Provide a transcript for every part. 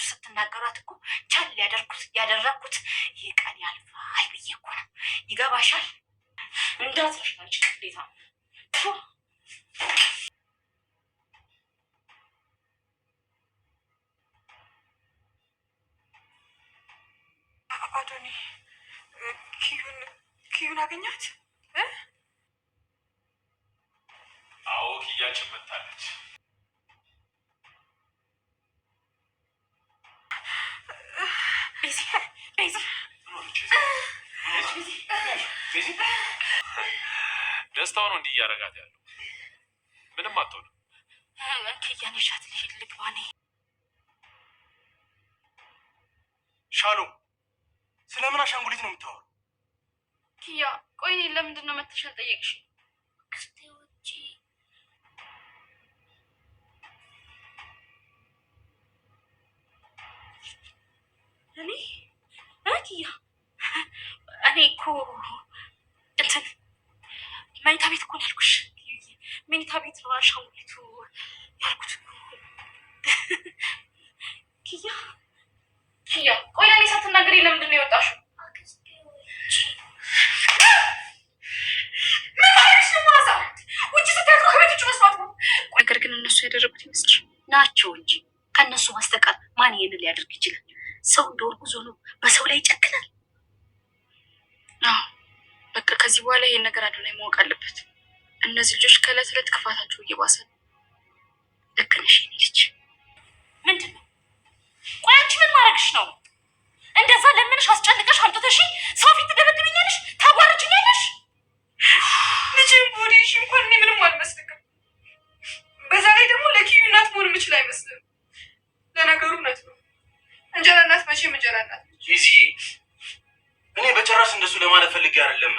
ስትናገሯት እኮ ቻል ያደረኩት ይህ ቀን ያልፋል ብዬ እኮ ነው። ይገባሻል? እንዳትረሻች ቅዴታ አዶኒ ኪዩን አገኛት? አዎ ኪያችን መታለች። ደስታው ነው እንዲህ እያደረጋት ያለው። ምንም አትሆንም። ኪያን ይሻት ልሂድ ልግባ እኔ። ሻሎም ስለምን አሻንጉሊት ነው የምታወራው? ኪያ ቆይ እኔን ለምንድን ነው መተሽ አልጠየቅሽኝ? ክስቴዎቼ እኔ ኪያ እኔ እኮ እንትን መኝታ ቤት እኮ ነው ያልኩሽ። መኝታ ቤት ነው አሻንጉሊቱ ያልኩት። ኪያ ቆይ ለእኔ ሳትናገሪ ለምንድን ነው የወጣሽው? ነገር ግን እነሱ ያደረጉት ይመስል ናቸው እንጂ ከእነሱ በስተቀር ማን ይሄንን ሊያደርግ ይችላል? ሰው እንደወር ጉዞ ነው በሰው ላይ ይጨክናል። በቃ ከዚህ በኋላ ይሄን ነገር አዶናይ ማወቅ አለበት። እነዚህ ልጆች ከዕለት ዕለት ክፋታቸው እየባሰ ነው። ልክ ነሽ የኔ ልጅ። ምንድን ነው ቆይ አንቺ ምን ማድረግሽ ነው? እንደዛ ለምንሽ አስጨንቀሽ አምጥተሽ ሰው ፊት ትደበድብኛለሽ፣ ታዋርጅኛለሽ። ልጅም ቦዲሽ እንኳን እኔ ምንም አልመስልም። በዛ ላይ ደግሞ ለኪዩ እናት መሆን የምችል አይመስልም። ለነገሩ እውነት ነው። እንጀራ እናት መቼም እንጀራ እናት ነች። እኔ በጭራሽ እንደሱ ለማለት ፈልጌ አይደለም።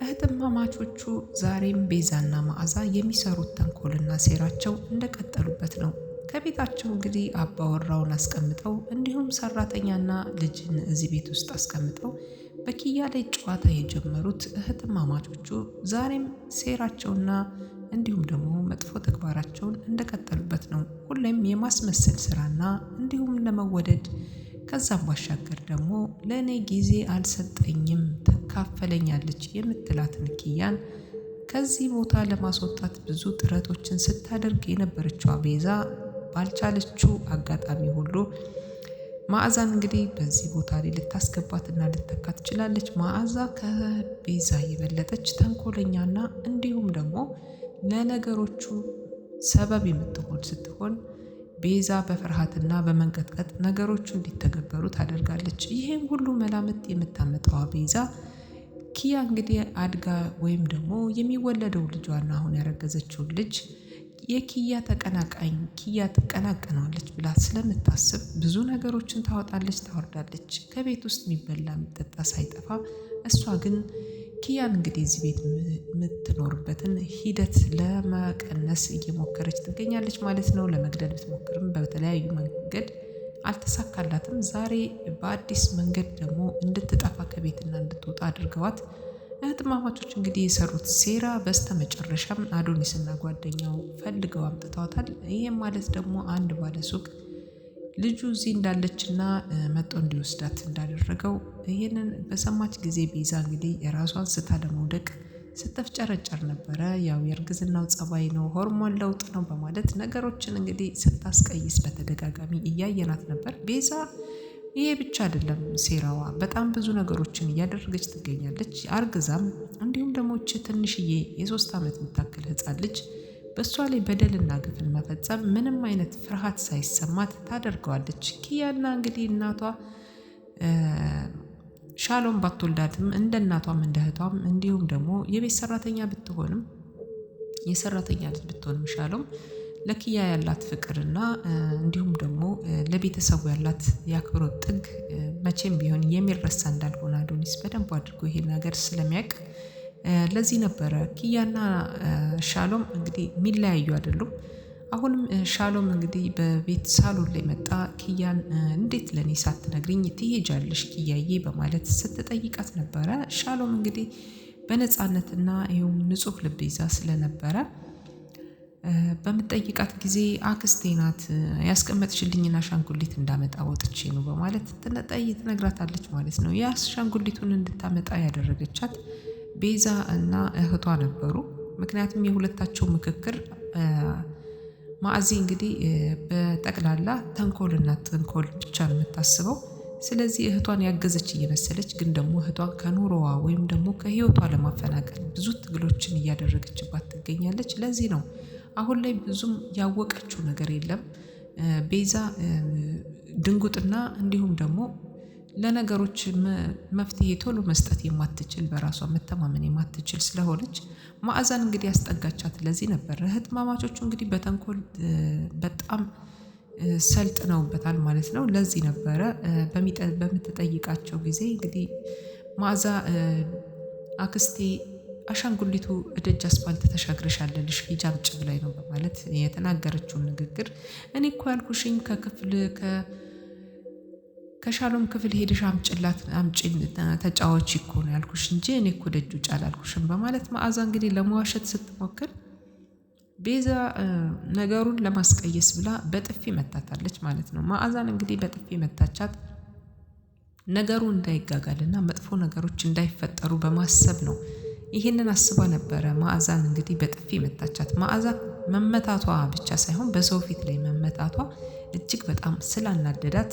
እህትማማቾቹ ዛሬም ቤዛና መዓዛ የሚሰሩት ተንኮልና ሴራቸው እንደቀጠሉበት ነው። ከቤታቸው እንግዲህ አባወራውን አስቀምጠው እንዲሁም ሰራተኛና ልጅን እዚህ ቤት ውስጥ አስቀምጠው በኪያ ላይ ጨዋታ የጀመሩት እህትማማቾቹ ዛሬም ሴራቸውና እንዲሁም ደግሞ መጥፎ ተግባራቸውን እንደቀጠሉበት ነው። ሁሌም የማስመሰል ስራና እንዲሁም ለመወደድ ከዛም ባሻገር ደግሞ ለእኔ ጊዜ አልሰጠኝም ትካፈለኛለች የምትላትን ኪያን ከዚህ ቦታ ለማስወጣት ብዙ ጥረቶችን ስታደርግ የነበረችው ቤዛ ባልቻለችው አጋጣሚ ሁሉ መዓዛን እንግዲህ በዚህ ቦታ ላይ ልታስገባትና ልተካ ትችላለች። መዓዛ ከቤዛ የበለጠች ተንኮለኛና እንዲሁም ደግሞ ለነገሮቹ ሰበብ የምትሆን ስትሆን ቤዛ በፍርሃትና በመንቀጥቀጥ ነገሮቹ እንዲተገበሩ ታደርጋለች። ይሄን ሁሉ መላምት የምታመጣዋ ቤዛ ኪያ እንግዲህ አድጋ ወይም ደግሞ የሚወለደው ልጇና አሁን ያረገዘችውን ልጅ የኪያ ተቀናቃኝ ኪያ ትቀናቀናለች ብላ ስለምታስብ ብዙ ነገሮችን ታወጣለች፣ ታወርዳለች። ከቤት ውስጥ የሚበላ የሚጠጣ ሳይጠፋ እሷ ግን ኪያን እንግዲህ እዚህ ቤት የምትኖርበትን ሂደት ለመቀነስ እየሞከረች ትገኛለች ማለት ነው። ለመግደል ብትሞክርም በተለያዩ መንገድ አልተሳካላትም። ዛሬ በአዲስ መንገድ ደግሞ እንድትጠፋ ከቤትና እንድትወጣ አድርገዋት እህትማማቾች እንግዲህ የሰሩት ሴራ በስተመጨረሻም አዶኒስና ጓደኛው ፈልገው አምጥተዋታል። ይህም ማለት ደግሞ አንድ ባለሱቅ ልጁ እዚህ እንዳለችና መጥቶ እንዲወስዳት እንዳደረገው ይህንን በሰማች ጊዜ ቤዛ እንግዲህ የራሷን ስታ ለመውደቅ ስተፍጨረጨር ነበረ። ያው የእርግዝናው ጸባይ ነው፣ ሆርሞን ለውጥ ነው በማለት ነገሮችን እንግዲህ ስታስቀይስ በተደጋጋሚ እያየናት ነበር። ቤዛ ይሄ ብቻ አይደለም ሴራዋ፣ በጣም ብዙ ነገሮችን እያደረገች ትገኛለች። አርግዛም እንዲሁም ደግሞ ትንሽዬ የ3 ዓመት የምታክል ህፃን ልጅ በእሷ ላይ በደልና ግፍን መፈጸም ምንም አይነት ፍርሃት ሳይሰማት ታደርገዋለች። ኪያና እንግዲህ እናቷ ሻሎም ባትወልዳትም እንደ እናቷም እንደ እህቷም እንዲሁም ደግሞ የቤት ሰራተኛ ብትሆንም የሰራተኛ ልጅ ብትሆንም ሻሎም ለኪያ ያላት ፍቅርና እንዲሁም ደግሞ ለቤተሰቡ ያላት የአክብሮት ጥግ መቼም ቢሆን የሚረሳ እንዳልሆነ አዶኒስ በደንብ አድርጎ ይሄን ነገር ስለሚያውቅ ለዚህ ነበረ ኪያና ሻሎም እንግዲህ የሚለያዩ አይደሉም። አሁንም ሻሎም እንግዲህ በቤት ሳሎን ላይ መጣ። ኪያን እንዴት ለኔ ሳትነግሪኝ ትሄጃለሽ ኪያዬ በማለት ስትጠይቃት ነበረ። ሻሎም እንግዲህ በነፃነትና ይኸውም ንጹህ ልብ ይዛ ስለነበረ በምትጠይቃት ጊዜ አክስቴ ናት ያስቀመጥሽልኝን አሻንጉሊት እንዳመጣ ወጥቼ ነው በማለት ትነግራታለች ማለት ነው። የአሻንጉሊቱን እንድታመጣ ያደረገቻት ቤዛ እና እህቷ ነበሩ። ምክንያቱም የሁለታቸው ምክክር ማዕዚ እንግዲህ በጠቅላላ ተንኮልና ተንኮል ብቻ ነው የምታስበው። ስለዚህ እህቷን ያገዘች እየመሰለች ግን ደግሞ እህቷን ከኑሮዋ ወይም ደግሞ ከህይወቷ ለማፈናቀል ብዙ ትግሎችን እያደረገችባት ትገኛለች። ለዚህ ነው አሁን ላይ ብዙም ያወቀችው ነገር የለም። ቤዛ ድንጉጥና እንዲሁም ደግሞ ለነገሮች መፍትሄ ቶሎ መስጠት የማትችል በራሷ መተማመን የማትችል ስለሆነች መዓዛን እንግዲህ ያስጠጋቻት ለዚህ ነበር። እህትማማቾቹ እንግዲህ በተንኮል በጣም ሰልጥነውበታል ማለት ነው። ለዚህ ነበረ በምትጠይቃቸው ጊዜ እንግዲህ መዓዛ አክስቴ አሻንጉሊቱ እደጅ አስፋልት ተሻግረሻለልሽ ሂጂ አምጪ ብላኝ ነው በማለት የተናገረችውን ንግግር እኔ እኮ ያልኩሽኝ ከሻሎም ክፍል ሄደሽ አምጪላት አምጪ ተጫዋች እኮ ነው ያልኩሽ እንጂ እኔ እኮ ደጅ ውጭ አላልኩሽም በማለት መዓዛ እንግዲህ ለመዋሸት ስትሞክር ቤዛ ነገሩን ለማስቀየስ ብላ በጥፊ መታታለች ማለት ነው። መዓዛን እንግዲህ በጥፊ መታቻት ነገሩ እንዳይጋጋልና መጥፎ ነገሮች እንዳይፈጠሩ በማሰብ ነው። ይሄንን አስባ ነበረ መዓዛን እንግዲህ በጥፊ መታቻት። መዓዛ መመታቷ ብቻ ሳይሆን በሰው ፊት ላይ መመታቷ እጅግ በጣም ስላናደዳት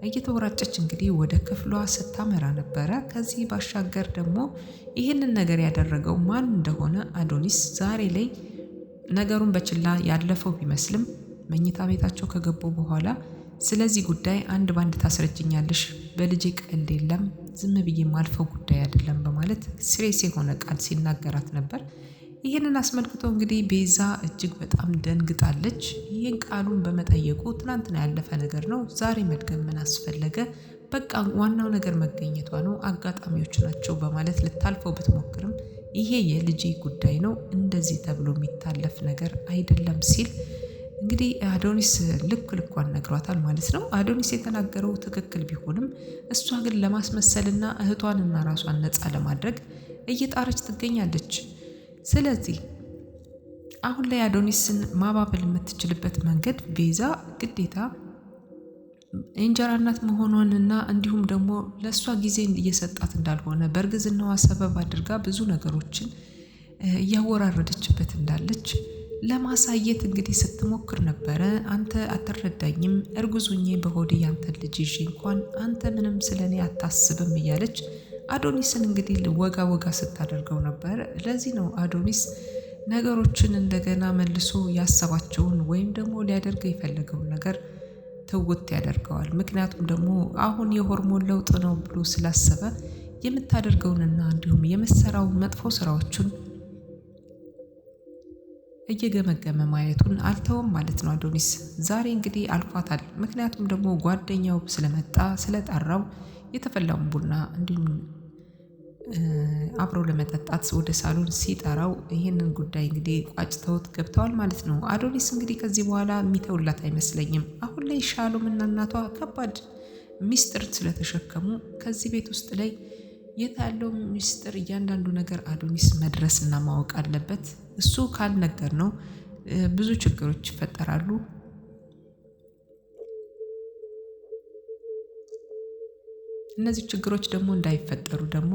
እየተወራጨች እንግዲህ ወደ ክፍሏ ስታመራ ነበረ። ከዚህ ባሻገር ደግሞ ይህንን ነገር ያደረገው ማን እንደሆነ አዶኒስ ዛሬ ላይ ነገሩን በችላ ያለፈው ቢመስልም መኝታ ቤታቸው ከገቡ በኋላ ስለዚህ ጉዳይ አንድ ባንድ ታስረጅኛለሽ፣ በልጄ ቀልድ የለም፣ ዝም ብዬ ማልፈው ጉዳይ አይደለም በማለት ሲሪየስ የሆነ ቃል ሲናገራት ነበር። ይህንን አስመልክቶ እንግዲህ ቤዛ እጅግ በጣም ደንግጣለች። ይህን ቃሉን በመጠየቁ ትናንትና ያለፈ ነገር ነው፣ ዛሬ መድገም ምን አስፈለገ? በቃ ዋናው ነገር መገኘቷ ነው፣ አጋጣሚዎች ናቸው በማለት ልታልፈው ብትሞክርም ይሄ የልጄ ጉዳይ ነው፣ እንደዚህ ተብሎ የሚታለፍ ነገር አይደለም ሲል እንግዲህ አዶኒስ ልኳን ነግሯታል ማለት ነው። አዶኒስ የተናገረው ትክክል ቢሆንም እሷ ግን ለማስመሰልና እህቷንና ራሷን ነፃ ለማድረግ እየጣረች ትገኛለች። ስለዚህ አሁን ላይ አዶኒስን ማባበል የምትችልበት መንገድ ቤዛ ግዴታ የእንጀራ እናት መሆኗንና እንዲሁም ደግሞ ለእሷ ጊዜ እየሰጣት እንዳልሆነ በእርግዝናዋ ሰበብ አድርጋ ብዙ ነገሮችን እያወራረደችበት እንዳለች ለማሳየት እንግዲህ ስትሞክር ነበረ። አንተ አትረዳኝም፣ እርጉዙኜ በሆዴ ያንተን ልጅ ይዤ እንኳን አንተ ምንም ስለኔ አታስብም እያለች አዶኒስን እንግዲህ ወጋ ስታደርገው ነበር። ለዚህ ነው አዶኒስ ነገሮችን እንደገና መልሶ ያሰባቸውን ወይም ደግሞ ሊያደርገው የፈለገውን ነገር ትውት ያደርገዋል። ምክንያቱም ደግሞ አሁን የሆርሞን ለውጥ ነው ብሎ ስላሰበ የምታደርገውንና እንዲሁም የምትሰራው መጥፎ ስራዎችን እየገመገመ ማየቱን አልተውም ማለት ነው አዶኒስ። ዛሬ እንግዲህ አልፏታል። ምክንያቱም ደግሞ ጓደኛው ስለመጣ ስለጠራው የተፈላውን ቡና እንዲሁም አብረው ለመጠጣት ወደ ሳሎን ሲጠራው ይህንን ጉዳይ እንግዲህ ቋጭተውት ገብተዋል ማለት ነው። አዶኒስ እንግዲህ ከዚህ በኋላ የሚተውላት አይመስለኝም። አሁን ላይ ሻሎም እና እናቷ ከባድ ሚስጥር ስለተሸከሙ ከዚህ ቤት ውስጥ ላይ የት ያለው ሚስጥር እያንዳንዱ ነገር አዶኒስ መድረስና ማወቅ አለበት። እሱ ካልነገር ነው ብዙ ችግሮች ይፈጠራሉ። እነዚህ ችግሮች ደግሞ እንዳይፈጠሩ ደግሞ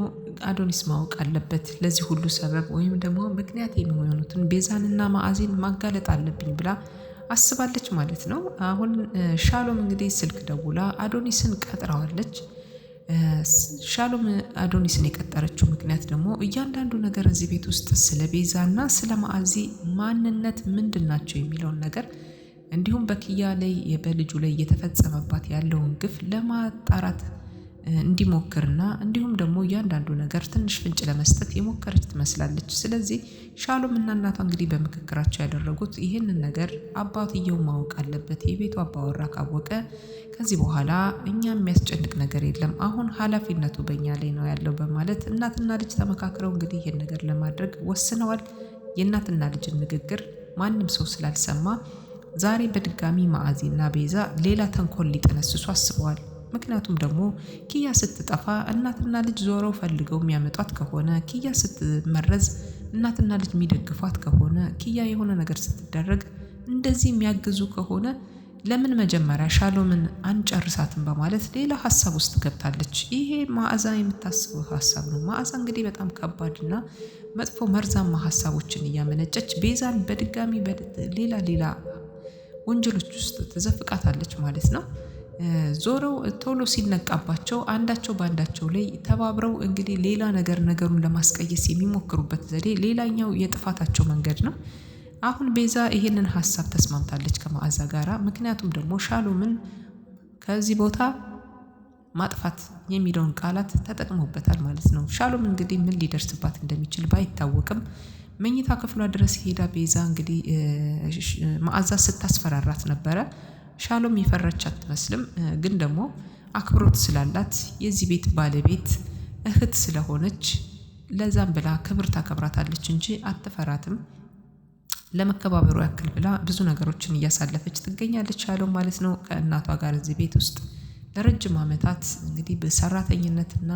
አዶኒስ ማወቅ አለበት። ለዚህ ሁሉ ሰበብ ወይም ደግሞ ምክንያት የሚሆኑትን ቤዛንና ማዕዚን ማጋለጥ አለብኝ ብላ አስባለች ማለት ነው። አሁን ሻሎም እንግዲህ ስልክ ደውላ አዶኒስን ቀጥራዋለች። ሻሎም አዶኒስን የቀጠረችው ምክንያት ደግሞ እያንዳንዱ ነገር እዚህ ቤት ውስጥ ስለ ቤዛና ስለ ማዕዚ ማንነት ምንድናቸው የሚለውን ነገር እንዲሁም በኪያ ላይ በልጁ ላይ እየተፈጸመባት ያለውን ግፍ ለማጣራት እንዲሞክርና እንዲሁም ደግሞ እያንዳንዱ ነገር ትንሽ ፍንጭ ለመስጠት የሞከረች ትመስላለች። ስለዚህ ሻሎም እና እናቷ እንግዲህ በምክክራቸው ያደረጉት ይህንን ነገር አባትየው ማወቅ አለበት። የቤቱ አባወራ ካወቀ ከዚህ በኋላ እኛ የሚያስጨንቅ ነገር የለም፣ አሁን ኃላፊነቱ በእኛ ላይ ነው ያለው በማለት እናትና ልጅ ተመካክረው እንግዲህ ይህን ነገር ለማድረግ ወስነዋል። የእናትና ልጅን ንግግር ማንም ሰው ስላልሰማ ዛሬ በድጋሚ ማዕዚና ቤዛ ሌላ ተንኮል ሊጠነስሱ አስበዋል። ምክንያቱም ደግሞ ኪያ ስትጠፋ እናትና ልጅ ዞረው ፈልገው የሚያመጧት ከሆነ፣ ኪያ ስትመረዝ እናትና ልጅ የሚደግፏት ከሆነ፣ ኪያ የሆነ ነገር ስትደረግ እንደዚህ የሚያግዙ ከሆነ ለምን መጀመሪያ ሻሎምን አንጨርሳትም በማለት ሌላ ሀሳብ ውስጥ ገብታለች። ይሄ መዓዛ የምታስበው ሀሳብ ነው። መዓዛ እንግዲህ በጣም ከባድና መጥፎ መርዛማ ሀሳቦችን እያመነጨች ቤዛን በድጋሚ ሌላ ወንጀሎች ውስጥ ትዘፍቃታለች ማለት ነው። ዞረው ቶሎ ሲነቃባቸው አንዳቸው በአንዳቸው ላይ ተባብረው እንግዲህ ሌላ ነገሩን ለማስቀየስ የሚሞክሩበት ዘዴ ሌላኛው የጥፋታቸው መንገድ ነው። አሁን ቤዛ ይሄንን ሀሳብ ተስማምታለች ከመዓዛ ጋራ። ምክንያቱም ደግሞ ሻሎምን ከዚህ ቦታ ማጥፋት የሚለውን ቃላት ተጠቅሞበታል ማለት ነው። ሻሎም እንግዲህ ምን ሊደርስባት እንደሚችል ባይታወቅም መኝታ ክፍሏ ድረስ ሄዳ ቤዛ እንግዲህ መዓዛ ስታስፈራራት ነበረ። ሻሎም የፈረች አትመስልም፣ ግን ደግሞ አክብሮት ስላላት የዚህ ቤት ባለቤት እህት ስለሆነች ለዛም ብላ ክብር ታከብራታለች እንጂ አትፈራትም። ለመከባበሩ ያክል ብላ ብዙ ነገሮችን እያሳለፈች ትገኛለች ሻሎም ማለት ነው። ከእናቷ ጋር እዚህ ቤት ውስጥ ለረጅም ዓመታት እንግዲህ በሰራተኝነትና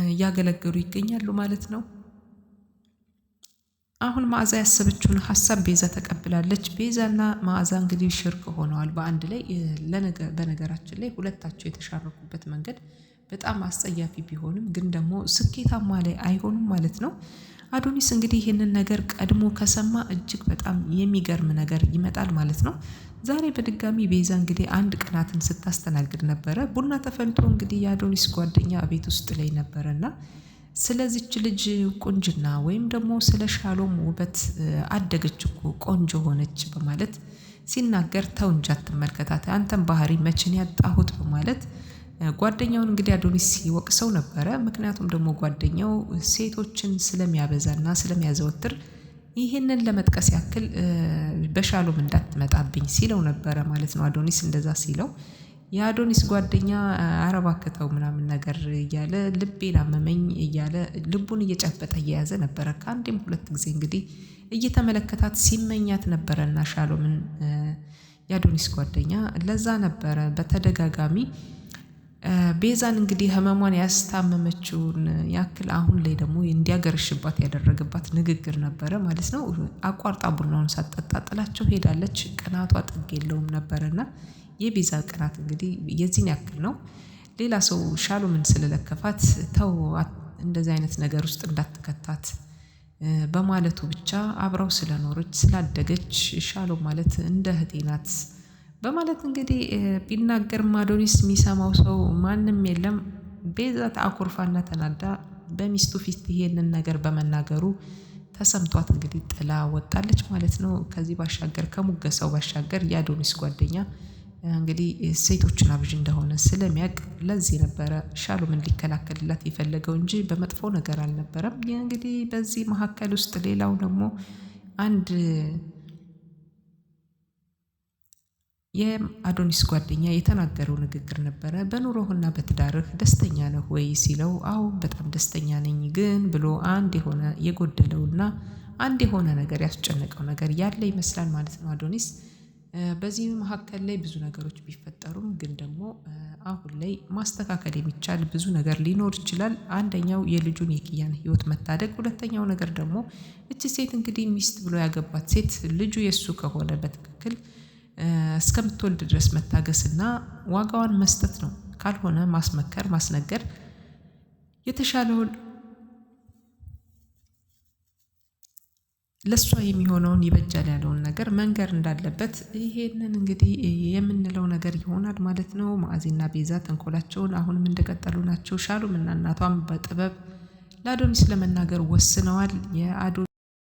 እያገለገሉ ይገኛሉ ማለት ነው። አሁን መዓዛ ያሰበችውን ሀሳብ ቤዛ ተቀብላለች። ቤዛና መዓዛ እንግዲህ ሽርክ ሆነዋል በአንድ ላይ። በነገራችን ላይ ሁለታቸው የተሻረኩበት መንገድ በጣም አስጸያፊ ቢሆንም ግን ደግሞ ስኬታማ ላይ አይሆኑም ማለት ነው። አዶኒስ እንግዲህ ይህንን ነገር ቀድሞ ከሰማ እጅግ በጣም የሚገርም ነገር ይመጣል ማለት ነው። ዛሬ በድጋሚ ቤዛ እንግዲህ አንድ ቅናትን ስታስተናግድ ነበረ። ቡና ተፈልቶ እንግዲህ የአዶኒስ ጓደኛ ቤት ውስጥ ላይ ነበረና ስለዚች ልጅ ቁንጅና ወይም ደግሞ ስለ ሻሎም ውበት አደገች እኮ ቆንጆ ሆነች በማለት ሲናገር ተው እንጂ አትመልከታት፣ አንተን ባህሪ መችን ያጣሁት በማለት ጓደኛውን እንግዲህ አዶኒስ ሲወቅሰው ነበረ። ምክንያቱም ደግሞ ጓደኛው ሴቶችን ስለሚያበዛና ስለሚያዘወትር ይህንን ለመጥቀስ ያክል በሻሎም እንዳትመጣብኝ ሲለው ነበረ ማለት ነው። አዶኒስ እንደዛ ሲለው የአዶኒስ ጓደኛ አረባክተው ምናምን ነገር እያለ ልቤን አመመኝ እያለ ልቡን እየጨበጠ እየያዘ ነበረ። ከአንዴም ሁለት ጊዜ እንግዲህ እየተመለከታት ሲመኛት ነበረና ሻሎምን የአዶኒስ ጓደኛ ለዛ ነበረ በተደጋጋሚ ቤዛን እንግዲህ ህመሟን ያስታመመችውን ያክል አሁን ላይ ደግሞ እንዲያገረሽባት ያደረገባት ንግግር ነበረ ማለት ነው። አቋርጣ ቡናውን ሳትጠጣ ጥላቸው ሄዳለች። ቅናቷ ጥግ የለውም ነበረና የቤዛ ቅናት እንግዲህ የዚህን ያክል ነው። ሌላ ሰው ሻሎምን ስለለከፋት ተው እንደዚህ አይነት ነገር ውስጥ እንዳትከታት በማለቱ ብቻ አብረው ስለኖረች ስላደገች ሻሎም ማለት እንደ እህቴ ናት በማለት እንግዲህ ቢናገርም አዶኒስ የሚሰማው ሰው ማንም የለም። ቤዛ ተአኩርፋና ተናዳ በሚስቱ ፊት ይሄንን ነገር በመናገሩ ተሰምቷት እንግዲህ ጥላ ወጣለች ማለት ነው። ከዚህ ባሻገር ከሙገሳው ባሻገር የአዶኒስ ጓደኛ እንግዲህ ሴቶችን አብዥ እንደሆነ ስለሚያውቅ ለዚህ ነበረ ሻሎምን ሊከላከልላት የፈለገው እንጂ በመጥፎ ነገር አልነበረም። እንግዲህ በዚህ መካከል ውስጥ ሌላው ደግሞ አንድ የአዶኒስ ጓደኛ የተናገረው ንግግር ነበረ። በኑሮህና በትዳርህ ደስተኛ ነህ ወይ ሲለው አዎ በጣም ደስተኛ ነኝ ግን ብሎ አንድ የሆነ የጎደለውና አንድ የሆነ ነገር ያስጨነቀው ነገር ያለ ይመስላል ማለት ነው አዶኒስ። በዚህ መካከል ላይ ብዙ ነገሮች ቢፈጠሩም ግን ደግሞ አሁን ላይ ማስተካከል የሚቻል ብዙ ነገር ሊኖር ይችላል። አንደኛው የልጁን የኪያን ህይወት መታደግ፣ ሁለተኛው ነገር ደግሞ እቺ ሴት እንግዲህ ሚስት ብሎ ያገባት ሴት ልጁ የሱ ከሆነ በትክክል እስከምትወልድ ድረስ መታገስና ዋጋዋን መስጠት ነው። ካልሆነ ማስመከር ማስነገር የተሻለውን ለሷ የሚሆነውን ይበጃል ያለውን ነገር መንገር እንዳለበት ይሄንን እንግዲህ የምንለው ነገር ይሆናል ማለት ነው። ማዕዚና ቤዛ ተንኮላቸውን አሁንም እንደቀጠሉ ናቸው። ሻሎም እና እናቷም በጥበብ ለአዶኒስ ለመናገር ወስነዋል።